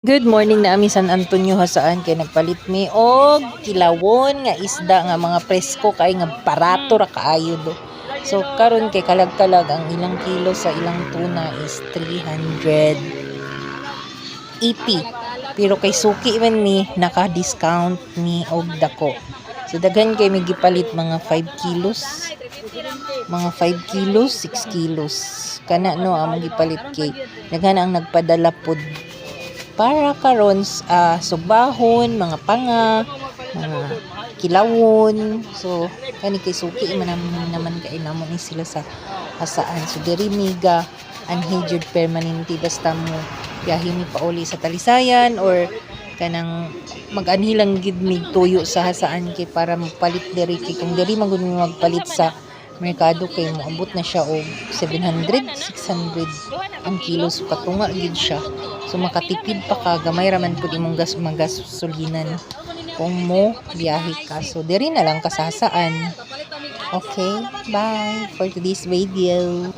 Good morning na ami San Antonio ha saan kay nagpalit mi og kilawon nga isda nga mga presko kay nga barato ra kaayo do. So karon kay kalag-kalag ang ilang kilo sa ilang tuna is 380. Pero kay suki man ni naka-discount ni og dako. So daghan kay may gipalit mga 5 kilos. Mga 5 kilos, 6 kilos. Kana no among gipalit kay daghan ang nagpadala pod para karon sugbahon, mga panga, mga kilawon. So kani kay suki man naman kay namon ni sila sa asaan. So diri miga unhindered permanente basta mo biyahe mi pauli sa Talisayan or kanang mag-anhilang gid mig tuyo sa hasaan kay para magpalit diri kay kung diri man gud mi magpalit sa merkado kay moabot na siya og 700, 600 ang kilo. So katunga gid siya. So makatipid pa ka, gamay raman pud imong magasulinan kung mo biyahe ka. So diri na lang kasasaan. Okay, bye for today's video.